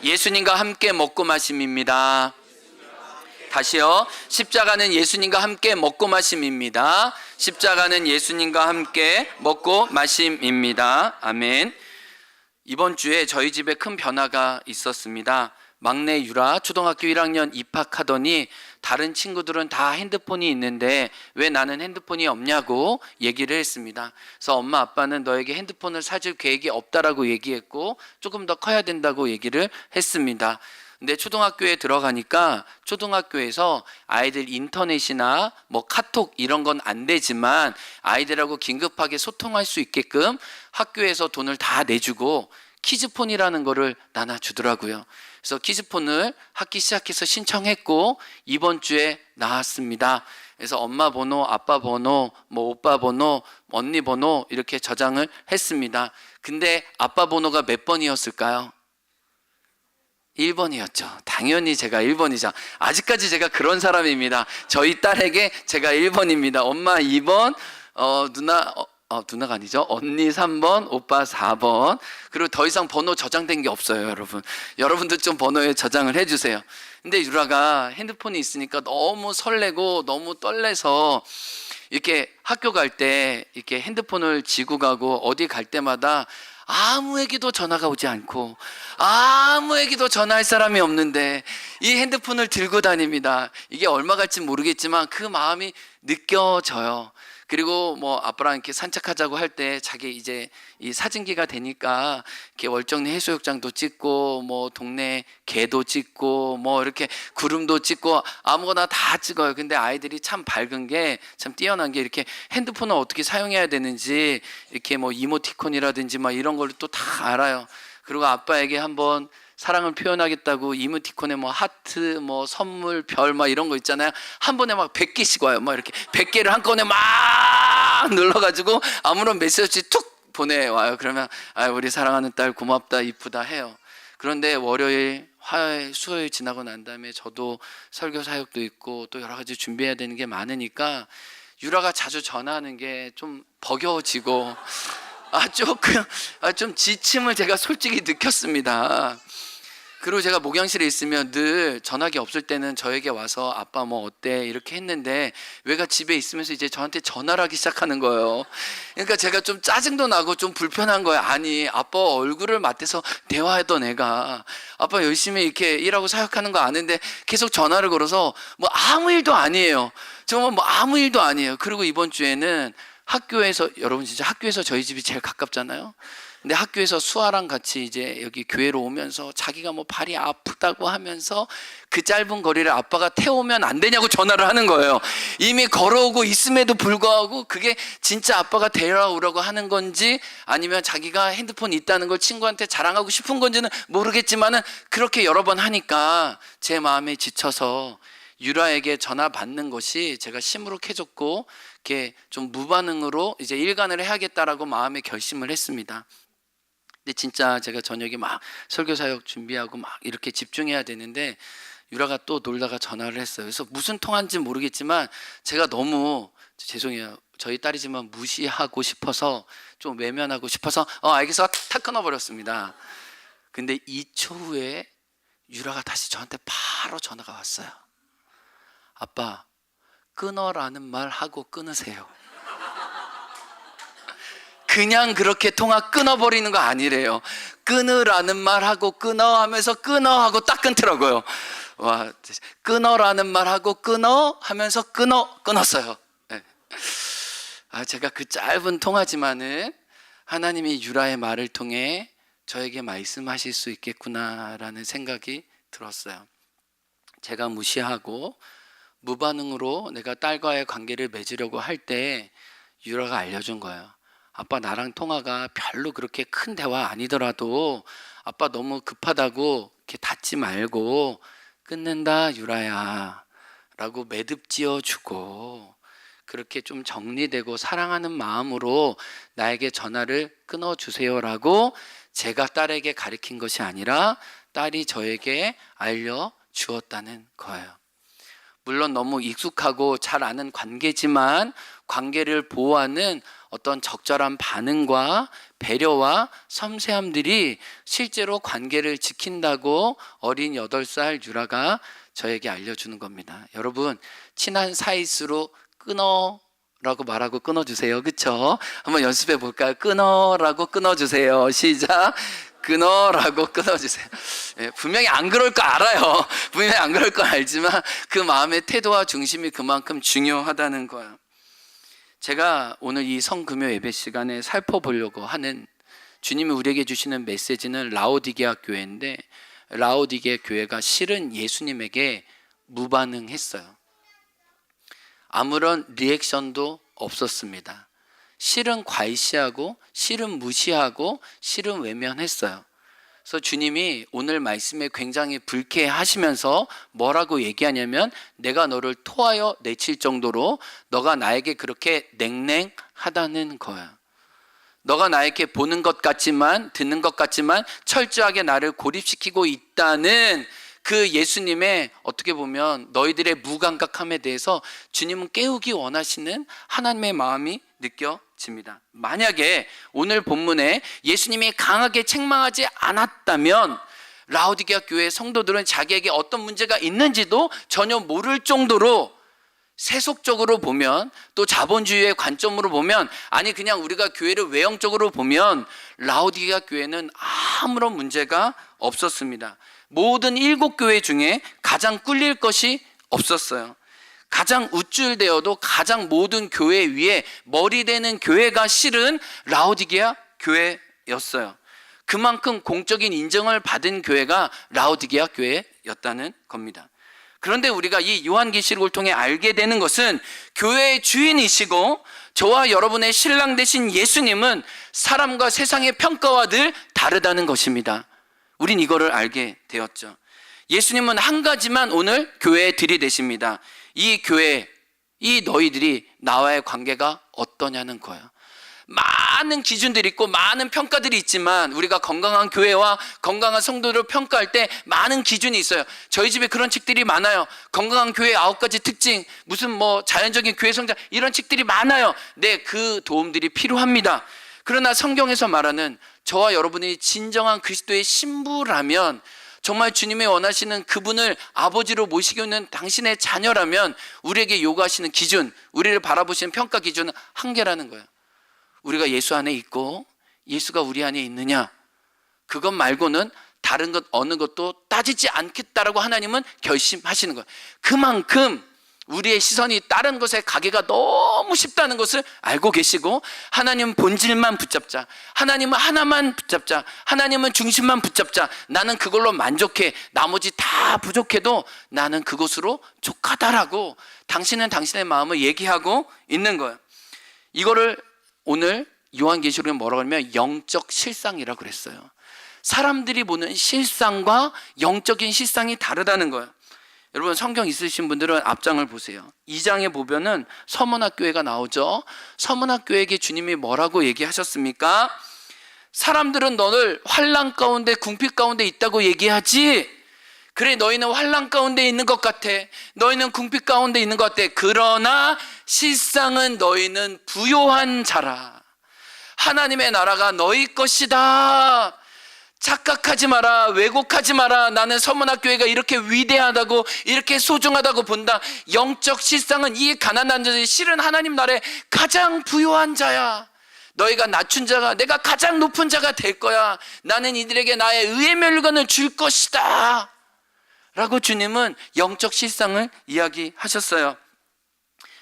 예수님과 함께 먹고 마심입니다. 다시요. 십자가는 예수님과 함께 먹고 마심입니다. 십자가는 예수님과 함께 먹고 마심입니다. 아멘. 이번 주에 저희 집에 큰 변화가 있었습니다. 막내 유라 초등학교 1학년 입학하더니 다른 친구들은 다 핸드폰이 있는데 왜 나는 핸드폰이 없냐고 얘기를 했습니다. 그래서 엄마 아빠는 너에게 핸드폰을 사줄 계획이 없다라고 얘기했고 조금 더 커야 된다고 얘기를 했습니다. 근데 초등학교에 들어가니까 초등학교에서 아이들 인터넷이나 뭐 카톡 이런 건 안 되지만 아이들하고 긴급하게 소통할 수 있게끔 학교에서 돈을 다 내주고 키즈폰이라는 거를 나눠주더라고요. 그래서 키즈폰을 학기 시작해서 신청했고 이번 주에 나왔습니다. 그래서 엄마 번호, 아빠 번호, 뭐 오빠 번호, 언니 번호 이렇게 저장을 했습니다. 근데 아빠 번호가 몇 번이었을까요? 1번이었죠. 당연히 제가 1번이죠. 아직까지 제가 그런 사람입니다. 저희 딸에게 제가 1번입니다. 엄마 2번, 누나가 아니죠. 언니 3번, 오빠 4번. 그리고 더 이상 번호 저장된 게 없어요, 여러분. 여러분도 좀 번호에 저장을 해주세요. 근데 유라가 핸드폰이 있으니까 너무 설레고 너무 떨려서 이렇게 학교 갈 때 이렇게 핸드폰을 지고 가고 어디 갈 때마다 아무에게도 전화가 오지 않고 아무에게도 전화할 사람이 없는데 이 핸드폰을 들고 다닙니다. 이게 얼마 갈지 모르겠지만 그 마음이 느껴져요. 그리고 뭐 아빠랑 이렇게 산책하자고 할 때 자기 이제 이 사진기가 되니까 이렇게 월정리 해수욕장도 찍고 뭐 동네 개도 찍고 뭐 이렇게 구름도 찍고 아무거나 다 찍어요. 근데 아이들이 참 밝은 게 참 뛰어난 게 이렇게 핸드폰을 어떻게 사용해야 되는지 이렇게 뭐 이모티콘이라든지 막 이런 걸 또 다 알아요. 그리고 아빠에게 한번 사랑을 표현하겠다고 이모티콘에 뭐 하트, 뭐 선물, 별 막 이런 거 있잖아요. 한 번에 막 100개씩 와요. 막 이렇게 100개를 한꺼번에 막 눌러가지고 아무런 메시지 툭 보내와요. 그러면 우리 사랑하는 딸 고맙다, 이쁘다 해요. 그런데 월요일, 화요일, 수요일 지나고 난 다음에 저도 설교 사역도 있고 또 여러 가지 준비해야 되는 게 많으니까 유라가 자주 전화하는 게 좀 버거워지고 조금 좀 지침을 제가 솔직히 느꼈습니다. 그리고 제가 목양실에 있으면 늘 전화기 없을 때는 저에게 와서 아빠 뭐 어때 이렇게 했는데 외가 집에 있으면서 이제 저한테 전화를 하기 시작하는 거예요. 그러니까 제가 좀 짜증도 나고 좀 불편한 거예요. 아니 아빠 얼굴을 맞대서 대화하던 애가 아빠 열심히 이렇게 일하고 사역하는 거 아는데 계속 전화를 걸어서 뭐 아무 일도 아니에요. 정말 뭐 아무 일도 아니에요. 그리고 이번 주에는 학교에서, 여러분 진짜 학교에서 저희 집이 제일 가깝잖아요. 근데 학교에서 수아랑 같이 이제 여기 교회로 오면서 자기가 뭐 발이 아프다고 하면서 그 짧은 거리를 아빠가 태우면 안 되냐고 전화를 하는 거예요. 이미 걸어오고 있음에도 불구하고 그게 진짜 아빠가 데려오라고 하는 건지 아니면 자기가 핸드폰이 있다는 걸 친구한테 자랑하고 싶은 건지는 모르겠지만은 그렇게 여러 번 하니까 제 마음에 지쳐서 유라에게 전화 받는 것이 제가 시무룩해졌고 이렇게 좀 무반응으로 이제 일관을 해야겠다라고 마음에 결심을 했습니다. 근데 진짜 제가 저녁에 막 설교 사역 준비하고 막 이렇게 집중해야 되는데 유라가 또 놀다가 전화를 했어요. 그래서 무슨 통화인지 모르겠지만 제가 너무 죄송해요. 저희 딸이지만 무시하고 싶어서 좀 외면하고 싶어서 알겠어 탁 끊어버렸습니다. 근데 2초 후에 유라가 다시 저한테 바로 전화가 왔어요. 아빠 끊어라는 말 하고 끊으세요. 그냥 그렇게 통화 끊어버리는 거 아니래요. 끊으라는 말 하고 끊어 하면서 끊어 하고 딱 끊더라고요. 와, 끊어라는 말 하고 끊어 하면서 끊었어요. 네. 제가 그 짧은 통화지만은 하나님이 유라의 말을 통해 저에게 말씀하실 수 있겠구나라는 생각이 들었어요. 제가 무시하고 무반응으로 내가 딸과의 관계를 맺으려고 할 때 유라가 알려준 거예요. 아빠 나랑 통화가 별로 그렇게 큰 대화 아니더라도 아빠 너무 급하다고 이렇게 닫지 말고 끊는다 유라야 라고 매듭 지어주고 그렇게 좀 정리되고 사랑하는 마음으로 나에게 전화를 끊어주세요라고 제가 딸에게 가르친 것이 아니라 딸이 저에게 알려주었다는 거예요. 물론 너무 익숙하고 잘 아는 관계지만 관계를 보호하는 어떤 적절한 반응과 배려와 섬세함들이 실제로 관계를 지킨다고 어린 8살 유라가 저에게 알려주는 겁니다. 여러분, 친한 사이일수록 끊어 라고 말하고 끊어주세요. 그쵸? 한번 연습해 볼까요? 끊어라고 끊어주세요. 시작. 끊어라고 끊어주세요. 예, 분명히 안 그럴 거 알아요. 분명히 안 그럴 거 알지만 그 마음의 태도와 중심이 그만큼 중요하다는 거예요. 제가 오늘 이 성금요 예배 시간에 살펴보려고 하는 주님이 우리에게 주시는 메시지는 라오디게아 교회인데, 라오디게아 교회가 실은 예수님에게 무반응했어요. 아무런 리액션도 없었습니다. 실은 과시하고 실은 무시하고 실은 외면했어요. 그래서 주님이 오늘 말씀에 굉장히 불쾌하시면서 뭐라고 얘기하냐면, 내가 너를 토하여 내칠 정도로 너가 나에게 그렇게 냉랭하다는 거야. 너가 나에게 보는 것 같지만, 듣는 것 같지만 철저하게 나를 고립시키고 있다는 그 예수님의, 어떻게 보면 너희들의 무감각함에 대해서 주님은 깨우기 원하시는 하나님의 마음이 느껴집니다. 만약에 오늘 본문에 예수님이 강하게 책망하지 않았다면 라오디게아 교회 성도들은 자기에게 어떤 문제가 있는지도 전혀 모를 정도로, 세속적으로 보면, 또 자본주의의 관점으로 보면, 아니 그냥 우리가 교회를 외형적으로 보면 라오디게아 교회는 아무런 문제가 없었습니다. 모든 7교회 중에 가장 꿀릴 것이 없었어요. 가장 우쭐대어도 가장 모든 교회 위에 머리 되는 교회가 실은 라오디게아 교회였어요. 그만큼 공적인 인정을 받은 교회가 라오디게아 교회였다는 겁니다. 그런데 우리가 이 요한계시록을 통해 알게 되는 것은 교회의 주인이시고 저와 여러분의 신랑 되신 예수님은 사람과 세상의 평가와 늘 다르다는 것입니다. 우린 이거를 알게 되었죠. 예수님은 한 가지만 오늘 교회에 들이대십니다. 이 교회, 이 너희들이 나와의 관계가 어떠냐는 거예요. 많은 기준들이 있고 많은 평가들이 있지만, 우리가 건강한 교회와 건강한 성도들을 평가할 때 많은 기준이 있어요. 저희 집에 그런 책들이 많아요. 건강한 교회 9가지 특징, 무슨 뭐 자연적인 교회 성장, 이런 책들이 많아요. 네, 그 도움들이 필요합니다. 그러나 성경에서 말하는 저와 여러분이 진정한 그리스도의 신부라면, 정말 주님이 원하시는 그분을 아버지로 모시고 있는 당신의 자녀라면, 우리에게 요구하시는 기준, 우리를 바라보시는 평가 기준은 한계라는 거예요. 우리가 예수 안에 있고 예수가 우리 안에 있느냐, 그것 말고는 다른 것 어느 것도 따지지 않겠다라고 하나님은 결심하시는 거예요. 그만큼 우리의 시선이 다른 것에 가기가 너무 쉽다는 것을 알고 계시고, 하나님은 본질만 붙잡자, 하나님은 하나만 붙잡자, 하나님은 중심만 붙잡자, 나는 그걸로 만족해, 나머지 다 부족해도 나는 그것으로 족하다라고 당신은 당신의 마음을 얘기하고 있는 거예요. 이거를 오늘 요한계시록에 뭐라고 하냐면 영적 실상이라고 그랬어요. 사람들이 보는 실상과 영적인 실상이 다르다는 거예요. 여러분, 성경 있으신 분들은 앞장을 보세요. 2장에 보면은 서문학교회가 나오죠. 서문학교회에게 주님이 뭐라고 얘기하셨습니까? 사람들은 너를 환난 가운데, 궁핍 가운데 있다고 얘기하지, 그래 너희는 환난 가운데 있는 것 같아, 너희는 궁핍 가운데 있는 것 같아. 그러나 실상은 너희는 부요한 자라. 하나님의 나라가 너희 것이다. 착각하지 마라, 왜곡하지 마라. 나는 서문학교회가 이렇게 위대하다고, 이렇게 소중하다고 본다. 영적 실상은 이 가난한 자들이 실은 하나님 나라의 가장 부요한 자야. 너희가 낮춘 자가 내가 가장 높은 자가 될 거야. 나는 이들에게 나의 의의 멸관을 줄 것이다 라고 주님은 영적 실상을 이야기하셨어요.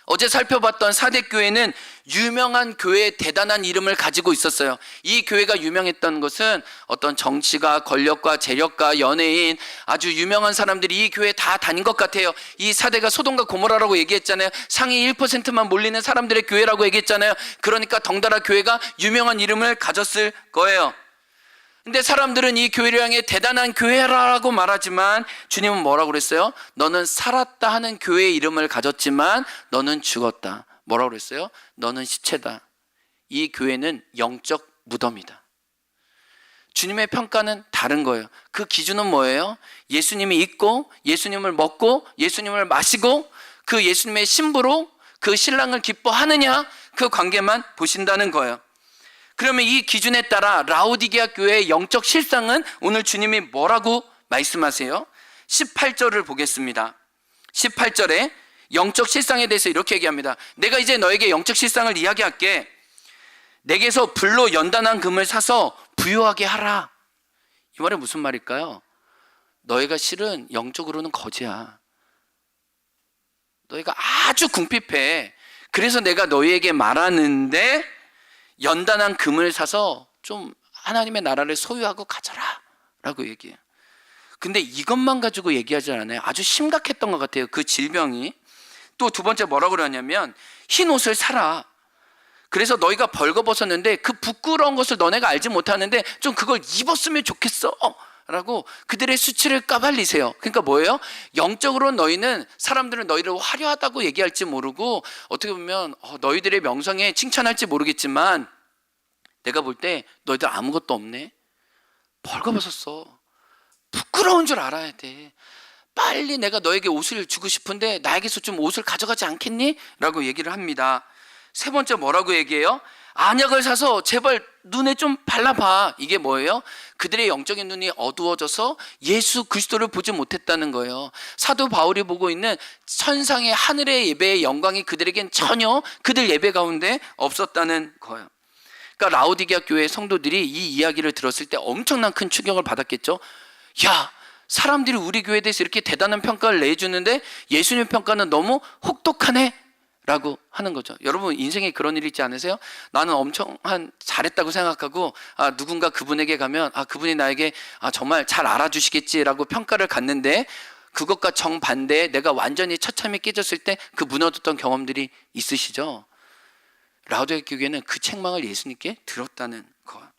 어제 살펴봤던 사대교회는 유명한 교회의 대단한 이름을 가지고 있었어요. 이 교회가 유명했던 것은 어떤 정치가, 권력과 재력가, 연예인, 아주 유명한 사람들이 이 교회에 다 다닌 것 같아요. 이 사대가 소돔과 고모라라고 얘기했잖아요. 상위 1%만 몰리는 사람들의 교회라고 얘기했잖아요. 그러니까 덩달아 교회가 유명한 이름을 가졌을 거예요. 근데 사람들은 이 교회를 향해 대단한 교회라고 말하지만 주님은 뭐라고 그랬어요? 너는 살았다 하는 교회의 이름을 가졌지만 너는 죽었다. 뭐라고 그랬어요? 너는 시체다. 이 교회는 영적 무덤이다. 주님의 평가는 다른 거예요. 그 기준은 뭐예요? 예수님이 있고, 예수님을 먹고, 예수님을 마시고, 그 예수님의 신부로 그 신랑을 기뻐하느냐, 그 관계만 보신다는 거예요. 그러면 이 기준에 따라 라오디게아 교회의 영적 실상은 오늘 주님이 뭐라고 말씀하세요? 18절을 보겠습니다. 18절에 영적 실상에 대해서 이렇게 얘기합니다. 내가 이제 너에게 영적 실상을 이야기할게. 내게서 불로 연단한 금을 사서 부유하게 하라. 이 말은 무슨 말일까요? 너희가 실은 영적으로는 거지야. 너희가 아주 궁핍해. 그래서 내가 너희에게 말하는데 연단한 금을 사서 좀 하나님의 나라를 소유하고 가져라 라고 얘기해요. 근데 이것만 가지고 얘기하지 않아요. 아주 심각했던 것 같아요. 그 질병이. 또 두 번째 뭐라고 그러냐면 흰 옷을 사라. 그래서 너희가 벌거벗었는데 그 부끄러운 것을 너네가 알지 못하는데 좀 그걸 입었으면 좋겠어 라고 그들의 수치를 까발리세요. 그러니까 뭐예요? 영적으로 너희는, 사람들은 너희를 화려하다고 얘기할지 모르고 어떻게 보면 너희들의 명성에 칭찬할지 모르겠지만 내가 볼 때 너희들 아무것도 없네. 벌거벗었어. 부끄러운 줄 알아야 돼. 빨리 내가 너에게 옷을 주고 싶은데 나에게서 좀 옷을 가져가지 않겠니? 라고 얘기를 합니다. 세 번째 뭐라고 얘기해요? 안약을 사서 제발 눈에 좀 발라봐. 이게 뭐예요? 그들의 영적인 눈이 어두워져서 예수 그리스도를 보지 못했다는 거예요. 사도 바울이 보고 있는 천상의 하늘의 예배의 영광이 그들에겐 전혀 그들 예배 가운데 없었다는 거예요. 그러니까 라오디게아 교회 성도들이 이 이야기를 들었을 때 엄청난 큰 충격을 받았겠죠. 야, 사람들이 우리 교회에 대해서 이렇게 대단한 평가를 내주는데 예수님 평가는 너무 혹독하네 라고 하는 거죠. 여러분 인생에 그런 일 있지 않으세요? 나는 엄청 잘했다고 생각하고 누군가 그분에게 가면 그분이 나에게 정말 잘 알아주시겠지라고 평가를 갖는데 그것과 정반대에 내가 완전히 처참히 깨졌을 때 그 무너졌던 경험들이 있으시죠? 라오디게아 교회는 그 책망을 예수님께 들었다는 거예요.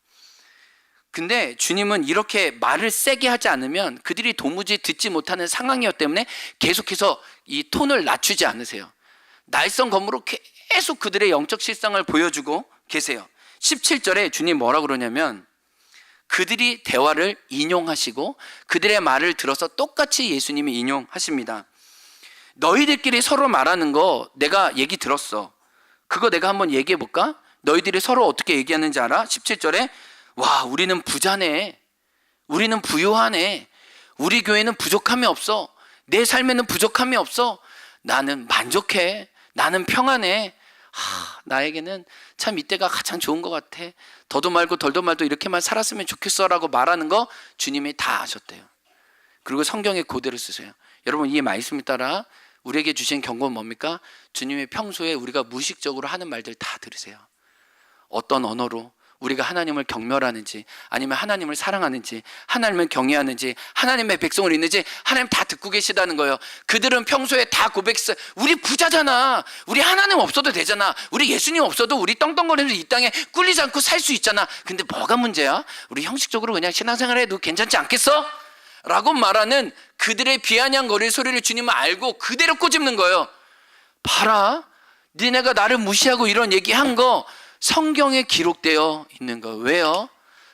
근데 주님은 이렇게 말을 세게 하지 않으면 그들이 도무지 듣지 못하는 상황이었기 때문에 계속해서 이 톤을 낮추지 않으세요. 날성검으로 계속 그들의 영적 실상을 보여주고 계세요. 17절에 주님 뭐라 그러냐면 그들이 대화를 인용하시고 그들의 말을 들어서 똑같이 예수님이 인용하십니다. 너희들끼리 서로 말하는 거 내가 얘기 들었어. 그거 내가 한번 얘기해 볼까? 너희들이 서로 어떻게 얘기하는지 알아? 17절에 와, 우리는 부자네. 우리는 부유하네. 우리 교회는 부족함이 없어. 내 삶에는 부족함이 없어. 나는 만족해. 나는 평안해. 나에게는 참 이때가 가장 좋은 것 같아. 더도 말고 덜도 말도 이렇게만 살았으면 좋겠어 라고 말하는 거 주님이 다 아셨대요. 그리고 성경에 그대로 쓰세요. 여러분 이 말씀을 따라 우리에게 주신 경고는 뭡니까? 주님이 평소에 우리가 무의식적으로 하는 말들 다 들으세요. 어떤 언어로 우리가 하나님을 경멸하는지 아니면 하나님을 사랑하는지 하나님을 경외하는지 하나님의 백성을 있는지 하나님 다 듣고 계시다는 거예요. 그들은 평소에 다 고백했어요. 우리 부자잖아. 우리 하나님 없어도 되잖아. 우리 예수님 없어도 우리 떵떵거리면서 이 땅에 꿀리지 않고 살 수 있잖아. 근데 뭐가 문제야? 우리 형식적으로 그냥 신앙생활 해도 괜찮지 않겠어? 라고 말하는 그들의 비아냥거릴 소리를 주님은 알고 그대로 꼬집는 거예요. 봐라, 니네가 나를 무시하고 이런 얘기한 거 성경에 기록되어 있는 거. 왜요?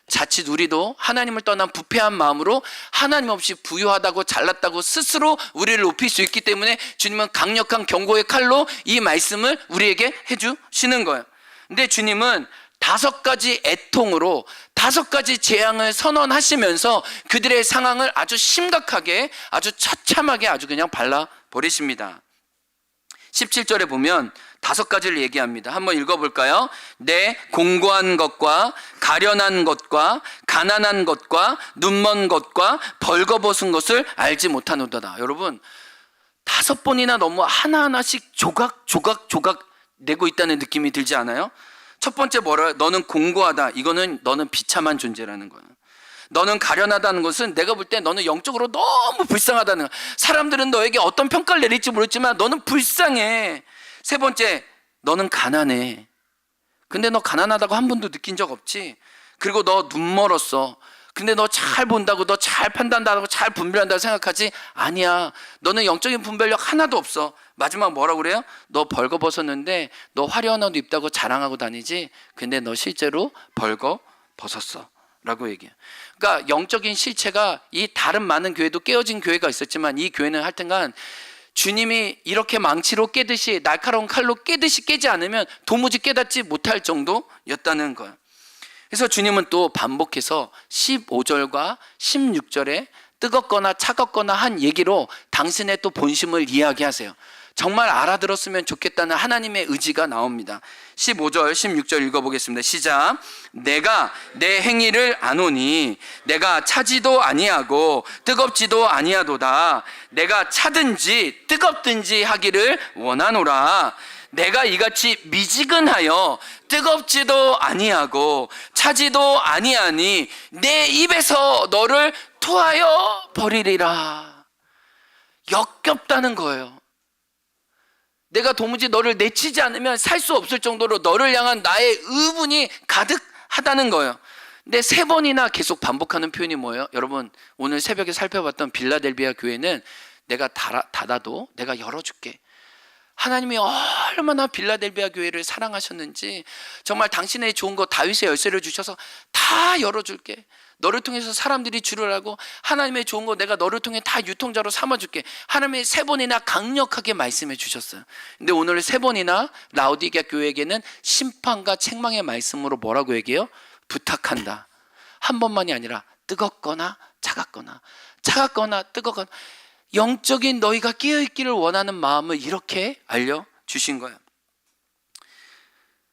자칫 우리도 하나님을 떠난 부패한 마음으로 하나님 없이 부유하다고 잘났다고 스스로 우리를 높일 수 있기 때문에 주님은 강력한 경고의 칼로 이 말씀을 우리에게 해주시는 거예요. 근데 주님은 5가지 애통으로 5가지 재앙을 선언하시면서 그들의 상황을 아주 심각하게 아주 처참하게 아주 그냥 발라버리십니다. 17절에 보면 5가지를 얘기합니다. 한번 읽어볼까요? 내 공고한 것과 가련한 것과 가난한 것과 눈먼 것과 벌거벗은 것을 알지 못하노도다. 여러분 5번이나 너무 하나하나씩 조각 내고 있다는 느낌이 들지 않아요? 첫 번째 뭐라? 너는 공고하다. 이거는 너는 비참한 존재라는 거예요. 너는 가련하다는 것은 내가 볼 때 너는 영적으로 너무 불쌍하다는 거야. 사람들은 너에게 어떤 평가를 내릴지 모르지만 너는 불쌍해. 세 번째, 너는 가난해. 근데 너 가난하다고 한 번도 느낀 적 없지? 그리고 너 눈 멀었어. 근데 너 잘 본다고, 너 잘 판단한다고, 잘 분별한다고 생각하지? 아니야. 너는 영적인 분별력 하나도 없어. 마지막 뭐라고 그래요? 너 벌거벗었는데 너 화려한 옷 입다고 자랑하고 다니지? 근데 너 실제로 벌거벗었어 라고 얘기해요. 그러니까 영적인 실체가 이 다른 많은 교회도 깨어진 교회가 있었지만 이 교회는 하여튼간 주님이 이렇게 망치로 깨듯이, 날카로운 칼로 깨듯이 깨지 않으면 도무지 깨닫지 못할 정도였다는 거예요. 그래서 주님은 또 반복해서 15절과 16절에 뜨겁거나 차갑거나 한 얘기로 당신의 또 본심을 이야기하세요. 정말 알아들었으면 좋겠다는 하나님의 의지가 나옵니다. 15절 16절 읽어보겠습니다. 시작. 내가 내 행위를 아노니 내가 차지도 아니하고 뜨겁지도 아니하도다. 내가 차든지 뜨겁든지 하기를 원하노라. 내가 이같이 미지근하여 뜨겁지도 아니하고 차지도 아니하니 내 입에서 너를 토하여 버리리라. 역겹다는 거예요. 내가 도무지 너를 내치지 않으면 살 수 없을 정도로 너를 향한 나의 의분이 가득하다는 거예요. 근데 3번이나 계속 반복하는 표현이 뭐예요? 여러분, 오늘 새벽에 살펴봤던 빌라델비아 교회는 내가 닫아도 내가 열어줄게. 하나님이 얼마나 빌라델비아 교회를 사랑하셨는지, 정말 당신의 좋은 거 다윗의 열쇠를 주셔서 다 열어줄게. 너를 통해서 사람들이 주를 알고 하나님의 좋은 거 내가 너를 통해 다 유통자로 삼아줄게. 하나님이 3번이나 강력하게 말씀해 주셨어요. 근데 오늘 3번이나 라오디게아 교회에게는 심판과 책망의 말씀으로 뭐라고 얘기해요? 부탁한다. 한 번만이 아니라 뜨겁거나 차갑거나 뜨겁거나 영적인 너희가 깨어있기를 원하는 마음을 이렇게 알려주신 거예요.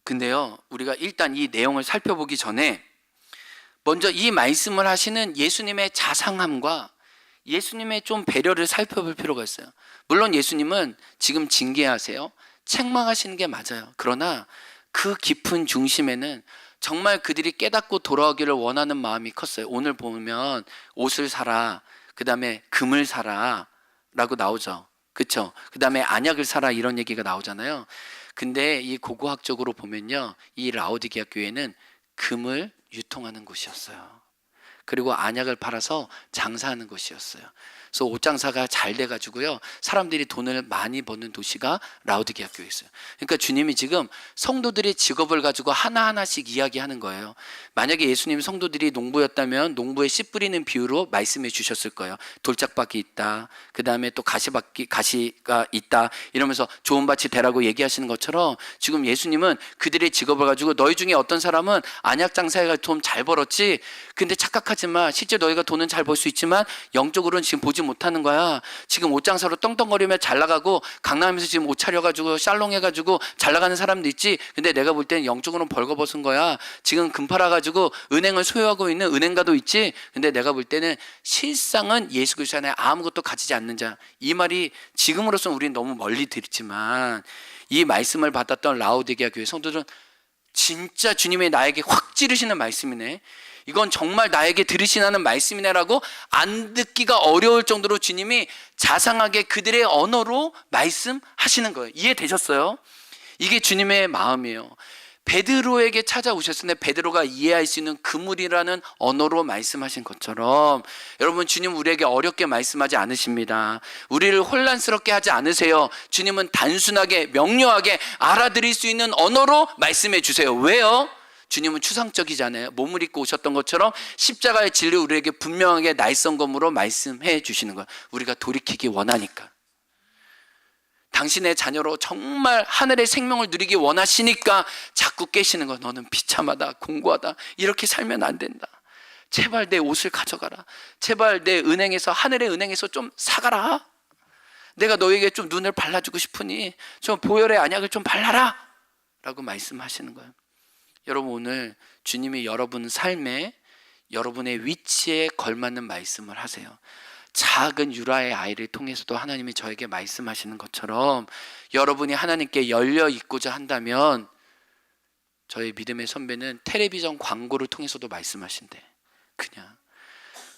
근데요, 우리가 일단 이 내용을 살펴보기 전에 먼저 이 말씀을 하시는 예수님의 자상함과 예수님의 좀 배려를 살펴볼 필요가 있어요. 물론 예수님은 지금 징계하세요, 책망하시는 게 맞아요. 그러나 그 깊은 중심에는 정말 그들이 깨닫고 돌아오기를 원하는 마음이 컸어요. 오늘 보면 옷을 사라, 그 다음에 금을 사라 라고 나오죠. 그렇죠? 그 다음에 안약을 사라 이런 얘기가 나오잖아요. 근데 이 고고학적으로 보면요, 이 라오디게아 교회는 금을 유통하는 곳이었어요. 그리고 안약을 팔아서 장사하는 곳이었어요. 그래서 옷장사가 잘 돼가지고요, 사람들이 돈을 많이 버는 도시가 라오디게아 교회였어요. 그러니까 주님이 지금 성도들의 직업을 가지고 하나하나씩 이야기하는 거예요. 만약에 예수님 성도들이 농부였다면 농부에 씨 뿌리는 비유로 말씀해 주셨을 거예요. 돌짝밭이 있다, 그 다음에 또 가시가 있다 이러면서 좋은 밭이 되라고 얘기하시는 것처럼 지금 예수님은 그들의 직업을 가지고 너희 중에 어떤 사람은 안약 장사해가 돈 잘 벌었지, 근데 착각하지 마. 실제 너희가 돈은 잘 벌 수 있지만 영적으로는 지금 보지 못하는 거야. 지금 옷장사로 떵떵거리며 잘 나가고 강남에서 지금 옷 차려가지고 샬롱 해가지고 잘 나가는 사람도 있지. 근데 내가 볼 때는 영적으로는 벌거벗은 거야. 지금 금 팔아가지고 은행을 소유하고 있는 은행가도 있지. 근데 내가 볼 때는 실상은 예수 그리스도 안에 아무것도 가지지 않는 자. 이 말이 지금으로서는 우리는 너무 멀리 들었지만 이 말씀을 받았던 라오디게아 교회 성도들은 진짜 주님이 나에게 확 찌르시는 말씀이네, 이건 정말 나에게 들으시라는 말씀이네라고 안 듣기가 어려울 정도로 주님이 자상하게 그들의 언어로 말씀하시는 거예요. 이해되셨어요? 이게 주님의 마음이에요. 베드로에게 찾아오셨을 때 베드로가 이해할 수 있는 그물이라는 언어로 말씀하신 것처럼 여러분, 주님 우리에게 어렵게 말씀하지 않으십니다. 우리를 혼란스럽게 하지 않으세요. 주님은 단순하게 명료하게 알아들을 수 있는 언어로 말씀해 주세요. 왜요? 주님은 추상적이잖아요. 몸을 입고 오셨던 것처럼 십자가의 진리 우리에게 분명하게 날성검으로 말씀해 주시는 거예요. 우리가 돌이키기 원하니까. 당신의 자녀로 정말 하늘의 생명을 누리기 원하시니까 자꾸 깨시는 거예요. 너는 비참하다, 공고하다, 이렇게 살면 안 된다. 제발 내 옷을 가져가라. 제발 내 은행에서, 하늘의 은행에서 좀 사가라. 내가 너에게 좀 눈을 발라주고 싶으니 좀 보혈의 안약을 좀 발라라 라고 말씀하시는 거예요. 여러분, 오늘 주님이 여러분 삶에 여러분의 위치에 걸맞는 말씀을 하세요. 작은 유라의 아이를 통해서도 하나님이 저에게 말씀하시는 것처럼 여러분이 하나님께 열려 있고자 한다면 저희 믿음의 선배는 텔레비전 광고를 통해서도 말씀하신대. 그냥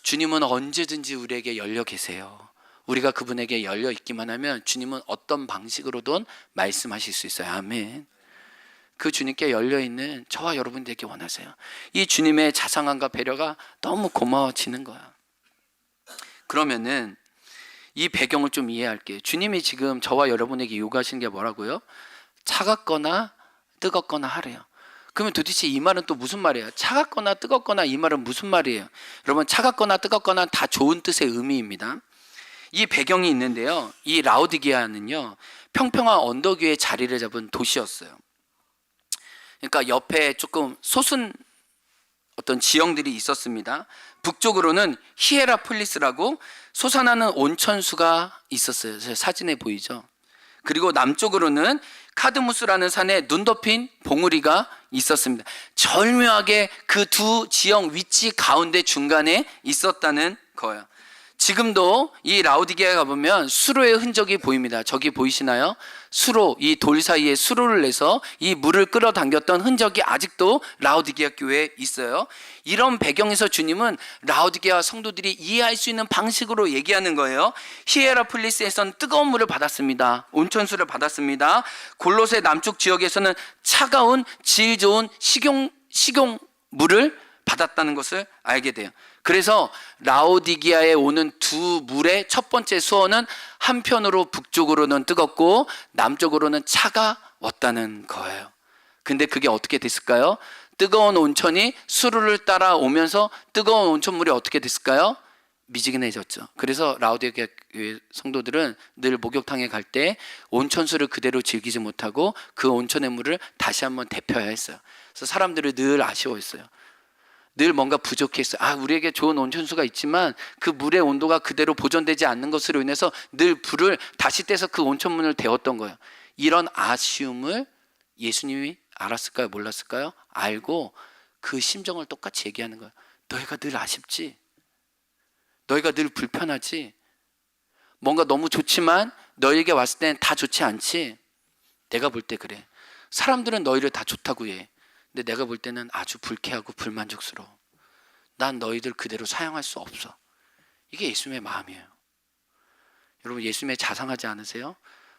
주님은 언제든지 우리에게 열려 계세요. 우리가 그분에게 열려 있기만 하면 주님은 어떤 방식으로든 말씀하실 수 있어요. 아멘. 그 주님께 열려있는 저와 여러분들에게 원하세요. 이 주님의 자상함과 배려가 너무 고마워지는 거야. 그러면은 이 배경을 좀 이해할게요. 주님이 지금 저와 여러분에게 요구하시는 게 뭐라고요? 차갑거나 뜨겁거나 하래요. 그러면 도대체 이 말은 또 무슨 말이에요? 차갑거나 뜨겁거나 이 말은 무슨 말이에요? 여러분, 차갑거나 뜨겁거나 다 좋은 뜻의 의미입니다. 이 배경이 있는데요. 이 라오디게아는요, 평평한 언덕 위에 자리를 잡은 도시였어요. 그러니까 옆에 조금 솟은 어떤 지형들이 있었습니다. 북쪽으로는 히에라폴리스라고 솟아나는 온천수가 있었어요. 사진에 보이죠? 그리고 남쪽으로는 카드무스라는 산에 눈 덮인 봉우리가 있었습니다. 절묘하게 그 두 지형 위치 가운데 중간에 있었다는 거예요. 지금도 이 라오디게아에 가보면 수로의 흔적이 보입니다. 저기 보이시나요? 수로, 이 돌 사이에 수로를 내서 이 물을 끌어당겼던 흔적이 아직도 라오디게아 교회에 있어요. 이런 배경에서 주님은 라오디게아 성도들이 이해할 수 있는 방식으로 얘기하는 거예요. 히에라폴리스에서는 뜨거운 물을 받았습니다. 온천수를 받았습니다. 골로새 남쪽 지역에서는 차가운 질 좋은 식용물을 받았다는 것을 알게 돼요. 그래서 라오디게아에 오는 두 물의 첫 번째 수어는 한편으로 북쪽으로는 뜨겁고 남쪽으로는 차가웠다는 거예요. 근데 그게 어떻게 됐을까요? 뜨거운 온천이 수로를 따라오면서 뜨거운 온천물이 어떻게 됐을까요? 미지근해졌죠. 그래서 라오디게아 성도들은 늘 목욕탕에 갈 때 온천수를 그대로 즐기지 못하고 그 온천의 물을 다시 한번 데펴야 했어요. 그래서 사람들을 늘 아쉬워했어요. 늘 뭔가 부족했어요. 우리에게 좋은 온천수가 있지만 그 물의 온도가 그대로 보존되지 않는 것으로 인해서 늘 불을 다시 떼서 그 온천물을 데웠던 거예요. 이런 아쉬움을 예수님이 알았을까요? 몰랐을까요? 알고 그 심정을 똑같이 얘기하는 거예요. 너희가 늘 아쉽지? 너희가 늘 불편하지? 뭔가 너무 좋지만 너희에게 왔을 때는 다 좋지 않지? 내가 볼 때 그래. 사람들은 너희를 다 좋다고 해. 근데 내가 볼 때는 아주 불쾌하고 불만족스러워. 난 너희들 그대로 사용할 수 없어. 이게 예수님의 마음이에요. 여러분, 예수님의 자상하지 않으세요?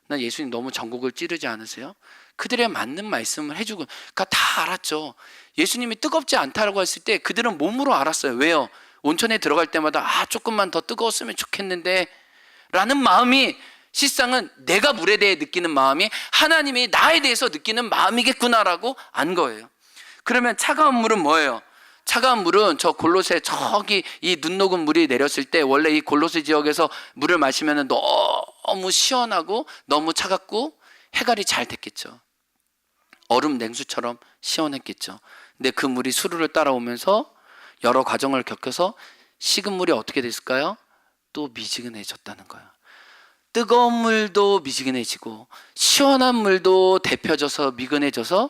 난 예수님 너무 전곡을 찌르지 않으세요? 그들의 맞는 말씀을 해주고, 그러니까 다 알았죠. 예수님이 뜨겁지 않다라고 했을 때 그들은 몸으로 알았어요. 왜요? 온천에 들어갈 때마다 조금만 더 뜨거웠으면 좋겠는데 라는 마음이, 실상은 내가 물에 대해 느끼는 마음이 하나님이 나에 대해서 느끼는 마음이겠구나라고 안 거예요. 그러면 차가운 물은 뭐예요? 차가운 물은 저 골로새 저기 이 눈 녹은 물이 내렸을 때 원래 이 골로새 지역에서 물을 마시면 너무 시원하고 너무 차갑고 해갈이 잘 됐겠죠. 얼음 냉수처럼 시원했겠죠. 근데 그 물이 수로를 따라오면서 여러 과정을 겪어서 식은 물이 어떻게 됐을까요? 또 미지근해졌다는 거예요. 뜨거운 물도 미지근해지고 시원한 물도 데펴져서 미근해져서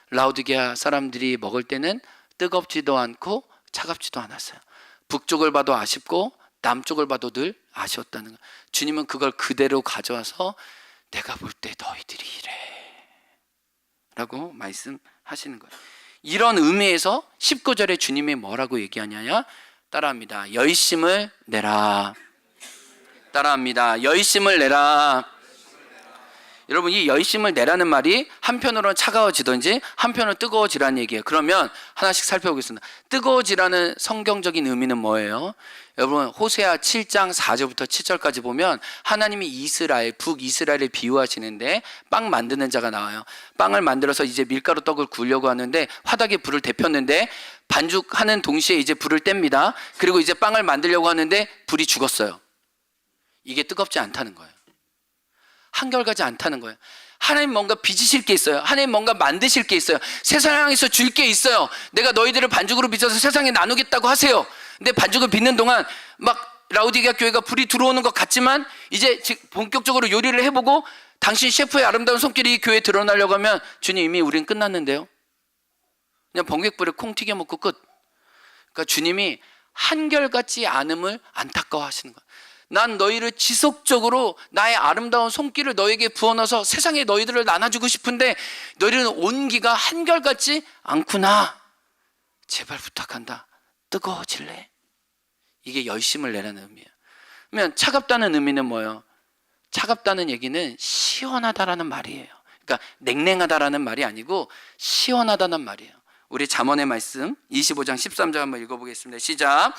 라오디게아 사람들이 먹을 때는 뜨겁지도 않고 차갑지도 않았어요. 북쪽을 봐도 아쉽고 남쪽을 봐도 늘 아쉬웠다는 거예요. 주님은 그걸 그대로 가져와서 내가 볼 때 너희들이 이래 라고 말씀하시는 거예요. 이런 의미에서 19절에 주님이 뭐라고 얘기하냐? 따라합니다. 열심을 내라. 따라합니다. 열심을 내라. 여러분, 이 열심을 내라는 말이 한편으로는 차가워지든지 한편으로는 뜨거워지라는 얘기예요. 그러면 하나씩 살펴보겠습니다. 뜨거워지라는 성경적인 의미는 뭐예요? 여러분, 호세아 7장 4절부터 7절까지 보면 하나님이 이스라엘, 북이스라엘을 비유하시는데 빵 만드는 자가 나와요. 빵을 만들어서 이제 밀가루 떡을 구우려고 하는데 화덕에 불을 데폈는데 반죽하는 동시에 이제 불을 뗍니다. 그리고 이제 빵을 만들려고 하는데 불이 죽었어요. 이게 뜨겁지 않다는 거예요. 한결같지 않다는 거예요. 하나님 뭔가 빚으실 게 있어요. 하나님 뭔가 만드실 게 있어요. 세상에서 줄 게 있어요. 내가 너희들을 반죽으로 빚어서 세상에 나누겠다고 하세요. 근데 반죽을 빚는 동안 막 라오디게아 교회가 불이 들어오는 것 같지만 이제 본격적으로 요리를 해보고 당신 셰프의 아름다운 손길이 이 교회에 드러나려고 하면 주님, 이미 우린 끝났는데요. 그냥 번개불에 콩 튀겨 먹고 끝. 그러니까 주님이 한결같지 않음을 안타까워하시는 거예요. 난 너희를 지속적으로 나의 아름다운 손길을 너에게 부어넣어서 세상에 너희들을 나눠주고 싶은데 너희는 온기가 한결같지 않구나. 제발 부탁한다. 뜨거워질래? 이게 열심을 내라는 의미예요. 그러면 차갑다는 의미는 뭐예요? 차갑다는 얘기는 시원하다라는 말이에요. 그러니까 냉랭하다라는 말이 아니고 시원하다는 말이에요. 우리 잠언의 말씀 25장 13절 한번 읽어보겠습니다. 시작.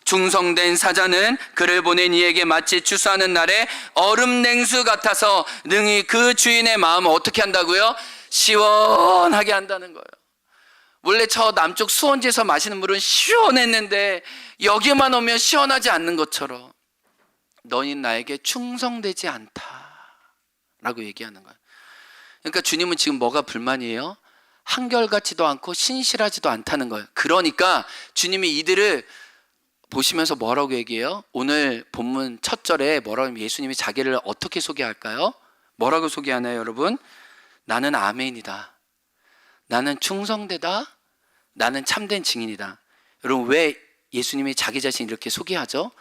충성된 사자는 그를 보낸 이에게 마치 추수하는 날에 얼음 냉수 같아서 능히 그 주인의 마음을 어떻게 한다고요? 시원하게 한다는 거예요. 원래 저 남쪽 수원지에서 마시는 물은 시원했는데 여기만 오면 시원하지 않는 것처럼 너희는 나에게 충성되지 않다라고 얘기하는 거예요. 그러니까 주님은 지금 뭐가 불만이에요? 한결같지도 않고 신실하지도 않다는 거예요. 그러니까 주님이 이들을 보시면서 뭐라고 얘기해요? 오늘 본문 첫 절에 뭐라고 하면 예수님이 자기를 어떻게 소개할까요? 뭐라고 소개하나요, 여러분? 나는 아멘이다. 나는 충성되다. 나는 참된 증인이다. 여러분, 왜 예수님이 자기 자신을 이렇게 소개하죠?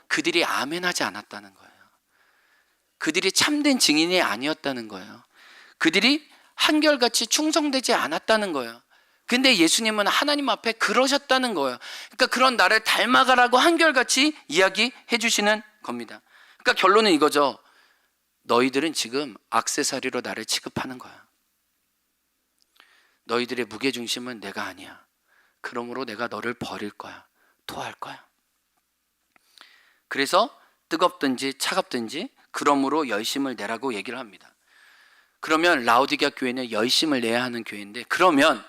그들이 아멘하지 않았다는 거예요. 그들이 참된 증인이 아니었다는 거예요. 그들이 한결같이 충성되지 않았다는 거예요. 근데 예수님은 하나님 앞에 그러셨다는 거예요. 그러니까 그런 나를 닮아가라고 한결같이 이야기해 주시는 겁니다. 그러니까 결론은 이거죠. 너희들은 지금 액세서리로 나를 취급하는 거야. 너희들의 무게중심은 내가 아니야. 그러므로 내가 너를 버릴 거야. 토할 거야. 그래서 뜨겁든지 차갑든지 그러므로 열심을 내라고 얘기를 합니다. 그러면 라오디게아 교회는 열심을 내야 하는 교회인데, 그러면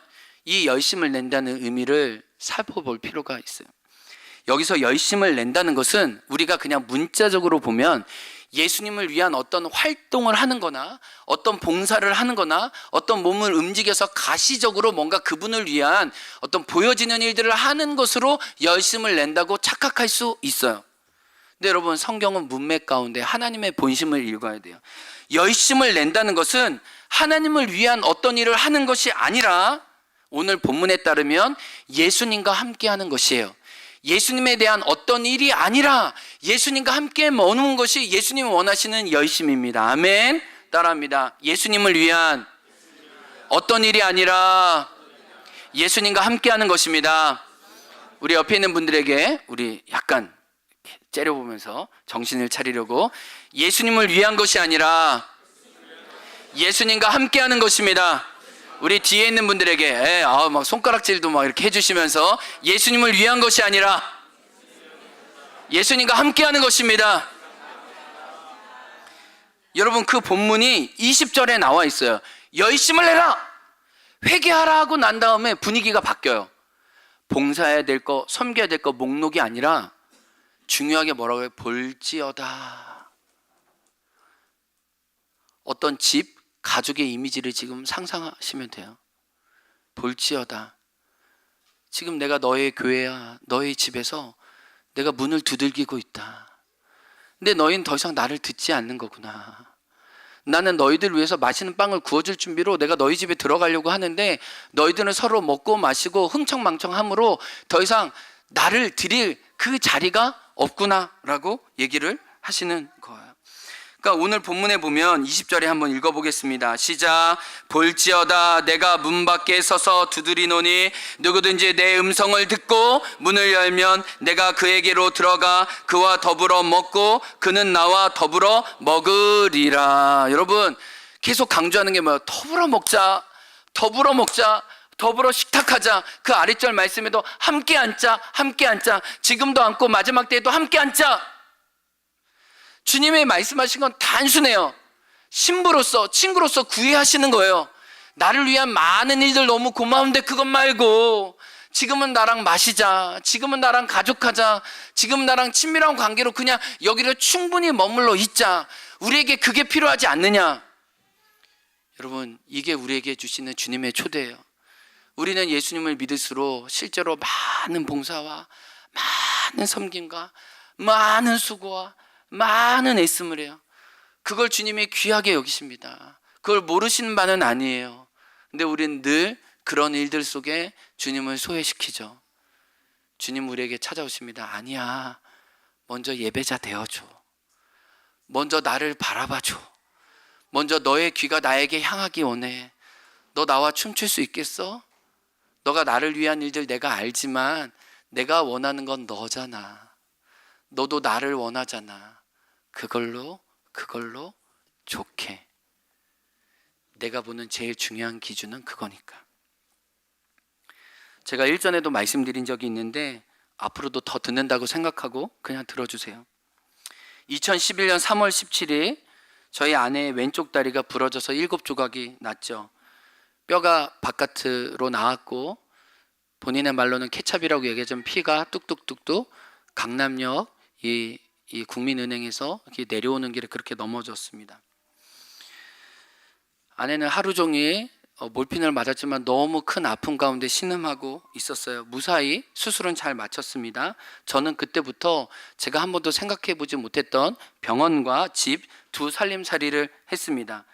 이 열심을 낸다는 의미를 살펴볼 필요가 있어요. 여기서 열심을 낸다는 것은 우리가 그냥 문자적으로 보면 예수님을 위한 어떤 활동을 하는 거나 어떤 봉사를 하는 거나 어떤 몸을 움직여서 가시적으로 뭔가 그분을 위한 어떤 보여지는 일들을 하는 것으로 열심을 낸다고 착각할 수 있어요. 근데 여러분, 성경은 문맥 가운데 하나님의 본심을 읽어야 돼요. 열심을 낸다는 것은 하나님을 위한 어떤 일을 하는 것이 아니라 오늘 본문에 따르면 예수님과 함께 하는 것이에요. 예수님에 대한 어떤 일이 아니라 예수님과 함께 머무는 것이 예수님이 원하시는 열심입니다. 아멘. 따라합니다. 예수님을 위한 어떤 일이 아니라 예수님과 함께 하는 것입니다. 우리 옆에 있는 분들에게 우리 약간 째려보면서 정신을 차리려고, 예수님을 위한 것이 아니라 예수님과 함께 하는 것입니다. 우리 뒤에 있는 분들에게 막 손가락질도 막 이렇게 해주시면서 예수님을 위한 것이 아니라 예수님과 함께 하는 것입니다. 여러분, 그 본문이 20절에 나와 있어요. 열심을 내라, 회개하라 하고 난 다음에 분위기가 바뀌어요. 봉사해야 될 거, 섬겨야 될 거 목록이 아니라 중요하게 뭐라고 해요? 볼지어다. 어떤 집, 가족의 이미지를 지금 상상하시면 돼요. 볼지어다. 지금 내가 너의 교회야, 너의 집에서 내가 문을 두들기고 있다. 근데 너희는 더 이상 나를 듣지 않는 거구나. 나는 너희들 위해서 맛있는 빵을 구워줄 준비로 내가 너희 집에 들어가려고 하는데 너희들은 서로 먹고 마시고 흥청망청함으로 더 이상 나를 드릴 그 자리가 없구나라고 얘기를 하시는 거예요. 그러니까 오늘 본문에 보면 20절에 한번 읽어보겠습니다. 시작. 볼지어다 내가 문 밖에 서서 두드리노니 누구든지 내 음성을 듣고 문을 열면 내가 그에게로 들어가 그와 더불어 먹고 그는 나와 더불어 먹으리라. 여러분, 계속 강조하는 게 뭐예요? 더불어 먹자, 더불어 먹자, 더불어 식탁하자. 그 아랫절 말씀에도 함께 앉자, 함께 앉자. 지금도 앉고 마지막 때에도 함께 앉자. 주님이 말씀하신 건 단순해요. 신부로서, 친구로서 구애하시는 거예요. 나를 위한 많은 일들 너무 고마운데 그것 말고 지금은 나랑 마시자, 지금은 나랑 가족하자, 지금 나랑 친밀한 관계로 그냥 여기를 충분히 머물러 있자. 우리에게 그게 필요하지 않느냐? 여러분, 이게 우리에게 주시는 주님의 초대예요. 우리는 예수님을 믿을수록 실제로 많은 봉사와 많은 섬김과 많은 수고와 많은 애씀을 해요. 그걸 주님이 귀하게 여기십니다. 그걸 모르시는 바는 아니에요. 근데 우리는 늘 그런 일들 속에 주님을 소외시키죠. 주님 우리에게 찾아오십니다. 아니야, 먼저 예배자 되어줘. 먼저 나를 바라봐줘. 먼저 너의 귀가 나에게 향하기 원해. 너 나와 춤출 수 있겠어? 너가 나를 위한 일들 내가 알지만 내가 원하는 건 너잖아. 너도 나를 원하잖아. 그걸로 좋게. 내가 보는 제일 중요한 기준은 그거니까. 제가 일전에도 말씀드린 적이 있는데 앞으로도 더 듣는다고 생각하고 그냥 들어주세요. 2011년 3월 17일 저희 아내의 왼쪽 다리가 부러져서 7조각이 났죠. 뼈가 바깥으로 나왔고 본인의 말로는 케찹이라고 얘기하지만 피가 뚝뚝뚝뚝 강남역 이 이 국민은행에서 이렇게 내려오는 길에 그렇게 넘어졌습니다. 아내는 하루 종일 몰핀을 맞았지만 너무 큰 아픔 가운데 신음하고 있었어요. 무사히 수술은 잘 마쳤습니다. 저는 그때부터 제가 한 번도 생각해 보지 못했던 병원과 집 두 살림살이를 했습니다.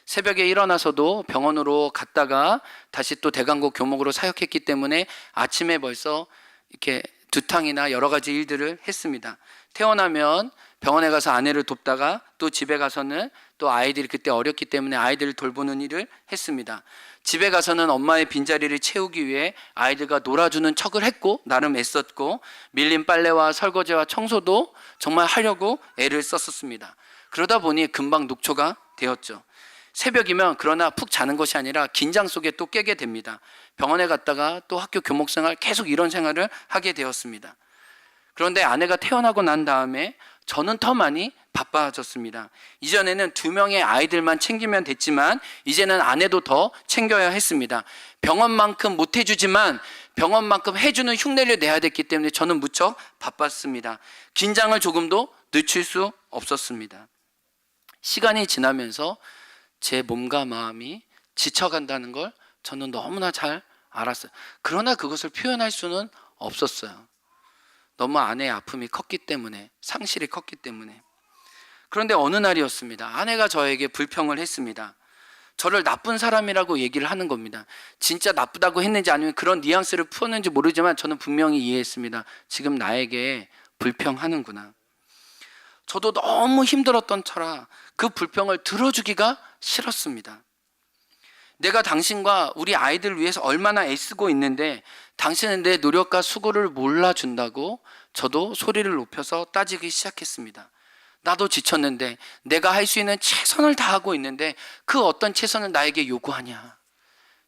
새벽에 일어나서도 병원으로 갔다가 다시 또 대강고 교목으로 사역했기 때문에 아침에 벌써 이렇게 두탕이나 여러 가지 일들을 했습니다. 태어나면 병원에 가서 아내를 돕다가 또 집에 가서는 또 아이들이 그때 어렸기 때문에 아이들을 돌보는 일을 했습니다. 집에 가서는 엄마의 빈자리를 채우기 위해 아이들과 놀아주는 척을 했고 나름 애썼고 밀린 빨래와 설거지와 청소도 정말 하려고 애를 썼었습니다. 그러다 보니 금방 녹초가 되었죠. 새벽이면 그러나 푹 자는 것이 아니라 긴장 속에 또 깨게 됩니다. 병원에 갔다가 또 학교 교목생활 계속 이런 생활을 하게 되었습니다. 그런데 아내가 태어나고 난 다음에 저는 더 많이 바빠졌습니다. 이전에는 2명의 아이들만 챙기면 됐지만 이제는 아내도 더 챙겨야 했습니다. 병원만큼 못 해주지만 병원만큼 해주는 흉내를 내야 됐기 때문에 저는 무척 바빴습니다. 긴장을 조금도 늦출 수 없었습니다. 시간이 지나면서 제 몸과 마음이 지쳐간다는 걸 저는 너무나 잘 알았어요. 그러나 그것을 표현할 수는 없었어요. 너무 아내의 아픔이 컸기 때문에, 상실이 컸기 때문에. 그런데 어느 날이었습니다. 아내가 저에게 불평을 했습니다. 저를 나쁜 사람이라고 얘기를 하는 겁니다. 진짜 나쁘다고 했는지 아니면 그런 뉘앙스를 풀었는지 모르지만 저는 분명히 이해했습니다. 지금 나에게 불평하는구나. 저도 너무 힘들었던 터라 그 불평을 들어주기가 싫었습니다. 내가 당신과 우리 아이들을 위해서 얼마나 애쓰고 있는데 당신은 내 노력과 수고를 몰라준다고 저도 소리를 높여서 따지기 시작했습니다. 나도 지쳤는데 내가 할 수 있는 최선을 다하고 있는데 그 어떤 최선을 나에게 요구하냐.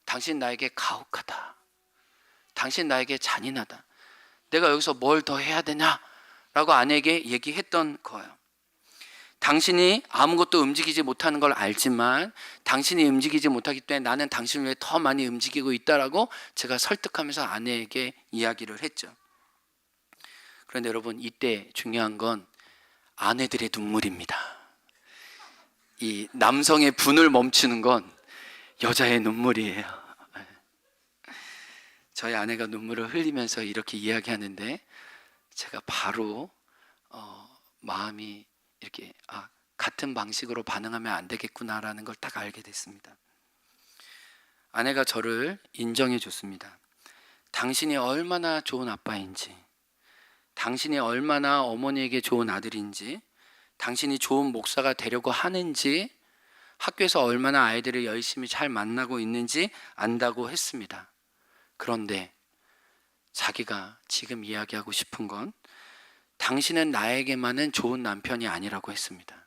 당신 나에게 가혹하다. 당신 나에게 잔인하다. 내가 여기서 뭘 더 해야 되냐? 라고 아내에게 얘기했던 거예요. 당신이 아무것도 움직이지 못하는 걸 알지만 당신이 움직이지 못하기 때문에 나는 당신을 위해 더 많이 움직이고 있다라고 제가 설득하면서 아내에게 이야기를 했죠. 그런데 여러분, 이때 중요한 건 아내들의 눈물입니다. 이 남성의 분을 멈추는 건 여자의 눈물이에요. 저희 아내가 눈물을 흘리면서 이렇게 이야기하는데 제가 바로 마음이 이렇게 같은 방식으로 반응하면 안 되겠구나라는 걸 딱 알게 됐습니다. 아내가 저를 인정해 줬습니다. 당신이 얼마나 좋은 아빠인지, 당신이 얼마나 어머니에게 좋은 아들인지, 당신이 좋은 목사가 되려고 하는지, 학교에서 얼마나 아이들을 열심히 잘 만나고 있는지 안다고 했습니다. 그런데 자기가 지금 이야기하고 싶은 건 당신은 나에게만은 좋은 남편이 아니라고 했습니다.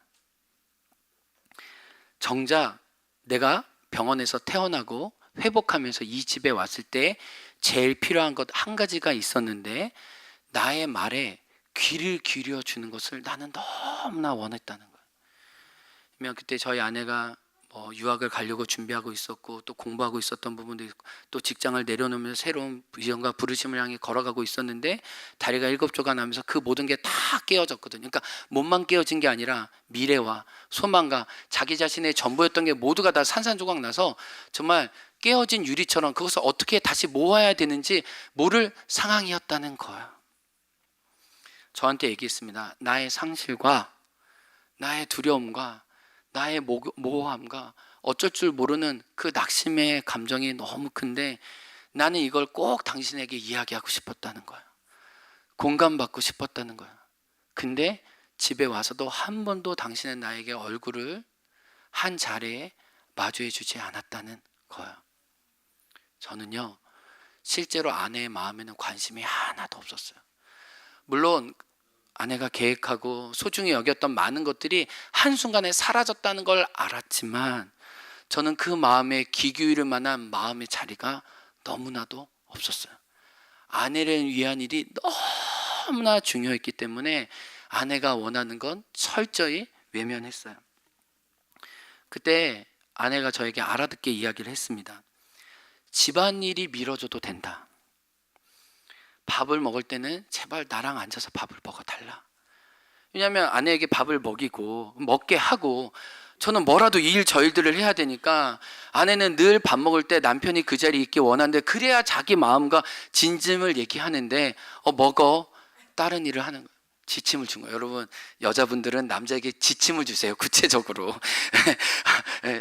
정작 내가 병원에서 태어나고 회복하면서 이 집에 왔을 때 제일 필요한 것 한 가지가 있었는데 나의 말에 귀를 기울여주는 것을 나는 너무나 원했다는 거예요. 그때 저희 아내가 유학을 가려고 준비하고 있었고 또 공부하고 있었던 부분도 있고 또 직장을 내려놓으면서 새로운 비전과 부르심을 향해 걸어가고 있었는데 다리가 7조가 나면서 그 모든 게 다 깨어졌거든요. 그러니까 몸만 깨어진 게 아니라 미래와 소망과 자기 자신의 전부였던 게 모두가 다 산산조각 나서 정말 깨어진 유리처럼 그것을 어떻게 다시 모아야 되는지 모를 상황이었다는 거예요. 저한테 얘기했습니다. 나의 상실과 나의 두려움과 나의 모호함과 어쩔 줄 모르는 그 낙심의 감정이 너무 큰데 나는 이걸 꼭 당신에게 이야기하고 싶었다는 거야. 공감받고 싶었다는 거야. 근데 집에 와서도 한 번도 당신은 나에게 얼굴을 한 자리에 마주해 주지 않았다는 거야. 저는요, 실제로 아내의 마음에는 관심이 하나도 없었어요. 물론 아내가 계획하고 소중히 여겼던 많은 것들이 한순간에 사라졌다는 걸 알았지만 저는 그 마음에 귀 기울일 만한 마음의 자리가 너무나도 없었어요. 아내를 위한 일이 너무나 중요했기 때문에 아내가 원하는 건 철저히 외면했어요. 그때 아내가 저에게 알아듣게 이야기를 했습니다. 집안일이 미뤄져도 된다. 밥을 먹을 때는 제발 나랑 앉아서 밥을 먹어달라. 왜냐하면 아내에게 밥을 먹이고 먹게 하고 저는 뭐라도 이 일 저 일들을 해야 되니까 아내는 늘 밥 먹을 때 남편이 그 자리에 있기 원하는데 그래야 자기 마음과 진심을 얘기하는데 먹어 다른 일을 하는 거예요. 지침을 준 거예요. 여러분, 여자분들은 남자에게 지침을 주세요. 구체적으로.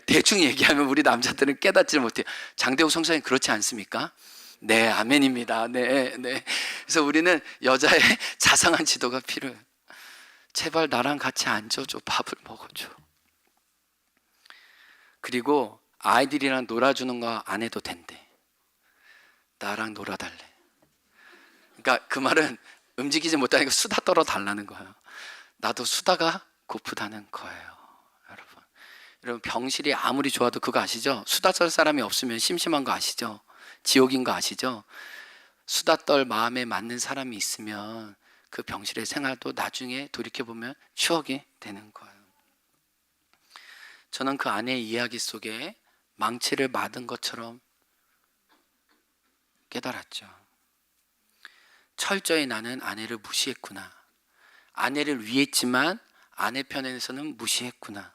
대충 얘기하면 우리 남자들은 깨닫지 못해요. 장대욱 성사님 그렇지 않습니까? 네, 아멘입니다. 네, 네. 그래서 우리는 여자의 자상한 지도가 필요해요. 제발 나랑 같이 앉아줘. 밥을 먹어줘. 그리고 아이들이랑 놀아주는 거 안 해도 된대. 나랑 놀아달래. 그러니까 그 말은 움직이지 못하니까 수다 떨어 달라는 거예요. 나도 수다가 고프다는 거예요. 여러분 병실이 아무리 좋아도 그거 아시죠? 수다 떨 사람이 없으면 심심한 거 아시죠? 지옥인 거 아시죠? 수다 떨 마음에 맞는 사람이 있으면 그 병실의 생활도 나중에 돌이켜보면 추억이 되는 거예요. 저는 그 아내의 이야기 속에 망치를 맞은 것처럼 깨달았죠. 철저히 나는 아내를 무시했구나. 아내를 위했지만 아내 편에서는 무시했구나.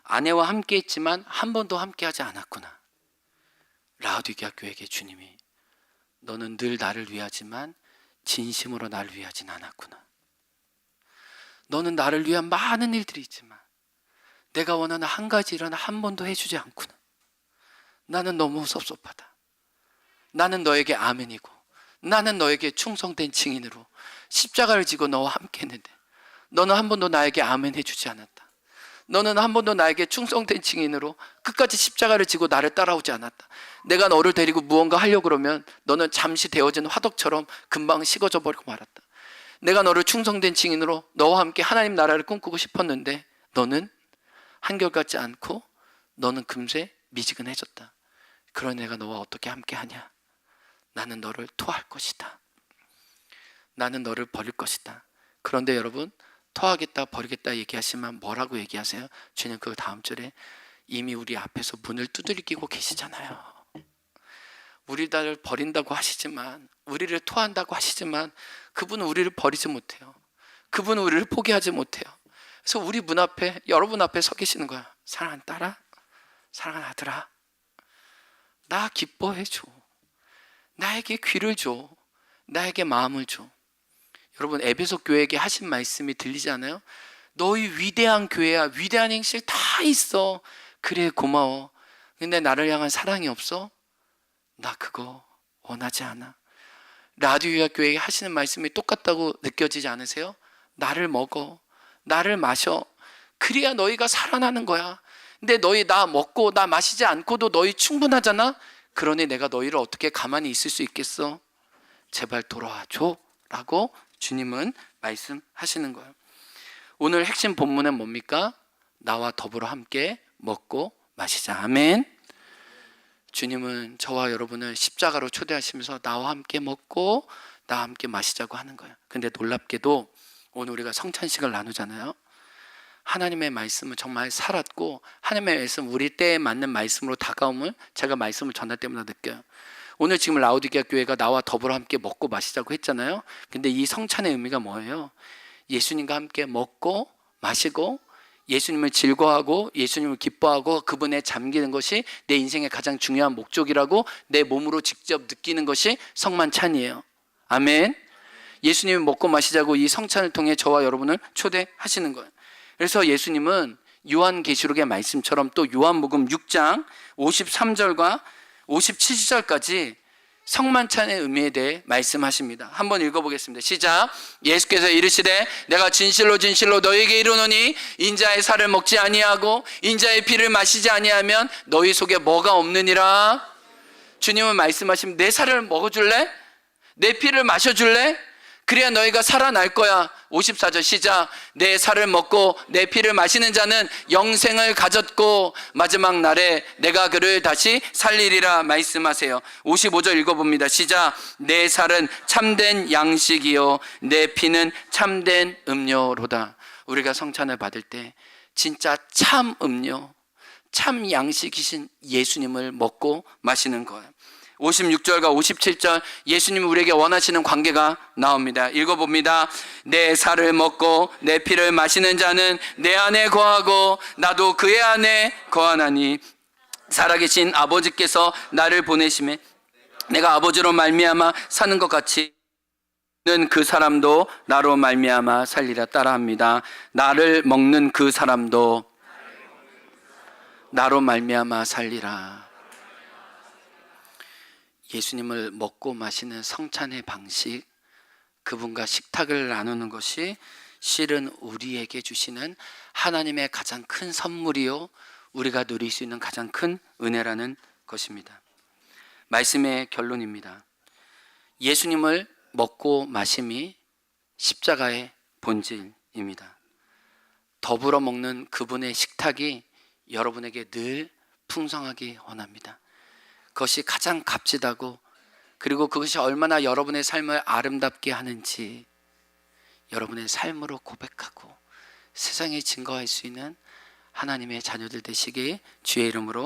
아내와 함께 했지만 한 번도 함께 하지 않았구나. 라우디게아 교회에게 주님이 너는 늘 나를 위하지만 진심으로 나를 위하진 않았구나. 너는 나를 위한 많은 일들이 있지만 내가 원하는 한 가지 일은 한 번도 해주지 않구나. 나는 너무 섭섭하다. 나는 너에게 아멘이고 나는 너에게 충성된 증인으로 십자가를 지고 너와 함께 했는데 너는 한 번도 나에게 아멘 해주지 않았다. 너는 한 번도 나에게 충성된 증인으로 끝까지 십자가를 지고 나를 따라오지 않았다. 내가 너를 데리고 무언가 하려고 그러면 너는 잠시 데워진 화덕처럼 금방 식어져 버리고 말았다. 내가 너를 충성된 증인으로 너와 함께 하나님 나라를 꿈꾸고 싶었는데 너는 한결같지 않고 너는 금세 미지근해졌다. 그런 내가 너와 어떻게 함께 하냐? 나는 너를 토할 것이다. 나는 너를 버릴 것이다. 그런데 여러분, 토하겠다 버리겠다 얘기하시면 뭐라고 얘기하세요? 주님 그 다음 절에 이미 우리 앞에서 문을 두들기고 계시잖아요. 우리를 버린다고 하시지만, 우리를 토한다고 하시지만 그분은 우리를 버리지 못해요. 그분은 우리를 포기하지 못해요. 그래서 우리 문 앞에, 여러분 앞에 서 계시는 거야. 사랑하는 딸아, 사랑하는 아들아, 나 기뻐해 줘. 나에게 귀를 줘. 나에게 마음을 줘. 여러분, 에베소 교회에게 하신 말씀이 들리지 않아요? 너희 위대한 교회야. 위대한 행실 다 있어. 그래, 고마워. 근데 나를 향한 사랑이 없어? 나 그거 원하지 않아. 라디오야 교회에 하시는 말씀이 똑같다고 느껴지지 않으세요? 나를 먹어. 나를 마셔. 그래야 너희가 살아나는 거야. 근데 너희 나 먹고 나 마시지 않고도 너희 충분하잖아? 그러니 내가 너희를 어떻게 가만히 있을 수 있겠어? 제발 돌아와 줘. 라고 주님은 말씀하시는 거예요. 오늘 핵심 본문은 뭡니까? 나와 더불어 함께 먹고 마시자. 아멘. 주님은 저와 여러분을 십자가로 초대하시면서 나와 함께 먹고 나와 함께 마시자고 하는 거예요. 근데 놀랍게도 오늘 우리가 성찬식을 나누잖아요. 하나님의 말씀은 정말 살았고 하나님의 말씀 우리 때에 맞는 말씀으로 다가옴을 제가 말씀을 전할 때마다 느껴요. 오늘 지금 라우디게아 교회가 나와 더불어 함께 먹고 마시자고 했잖아요. 근데 이 성찬의 의미가 뭐예요? 예수님과 함께 먹고 마시고 예수님을 즐거워하고 예수님을 기뻐하고 그분에 잠기는 것이 내 인생의 가장 중요한 목적이라고 내 몸으로 직접 느끼는 것이 성만찬이에요. 아멘. 예수님을 먹고 마시자고 이 성찬을 통해 저와 여러분을 초대하시는 거예요. 그래서 예수님은 요한계시록의 말씀처럼 또 요한복음 6장 53절과 57절까지 성만찬의 의미에 대해 말씀하십니다. 한번 읽어보겠습니다. 시작. 예수께서 이르시되 내가 진실로 진실로 너희에게 이르노니 인자의 살을 먹지 아니하고 인자의 피를 마시지 아니하면 너희 속에 뭐가 없느니라. 주님은 말씀하시면 내 살을 먹어줄래? 내 피를 마셔줄래? 그래야 너희가 살아날 거야. 54절 시작. 내 살을 먹고 내 피를 마시는 자는 영생을 가졌고 마지막 날에 내가 그를 다시 살리리라 말씀하세요. 55절 읽어봅니다. 시작. 내 살은 참된 양식이요 내 피는 참된 음료로다. 우리가 성찬을 받을 때 진짜 참 음료, 참 양식이신 예수님을 먹고 마시는 거예요. 56절과 57절 예수님이 우리에게 원하시는 관계가 나옵니다. 읽어봅니다. 내 살을 먹고 내 피를 마시는 자는 내 안에 거하고 나도 그의 안에 거하나니 살아계신 아버지께서 나를 보내심에 내가 아버지로 말미암아 사는 것 같이 는 그 사람도 나로 말미암아 살리라. 따라합니다. 나를 먹는 그 사람도 나로 말미암아 살리라. 예수님을 먹고 마시는 성찬의 방식, 그분과 식탁을 나누는 것이 실은 우리에게 주시는 하나님의 가장 큰 선물이요, 우리가 누릴 수 있는 가장 큰 은혜라는 것입니다. 말씀의 결론입니다. 예수님을 먹고 마심이 십자가의 본질입니다. 더불어 먹는 그분의 식탁이 여러분에게 늘 풍성하기 원합니다. 그것이 가장 값지다고, 그리고 그것이 얼마나 여러분의 삶을 아름답게 하는지 여러분의 삶으로 고백하고 세상에 증거할 수 있는 하나님의 자녀들 되시기 주의 이름으로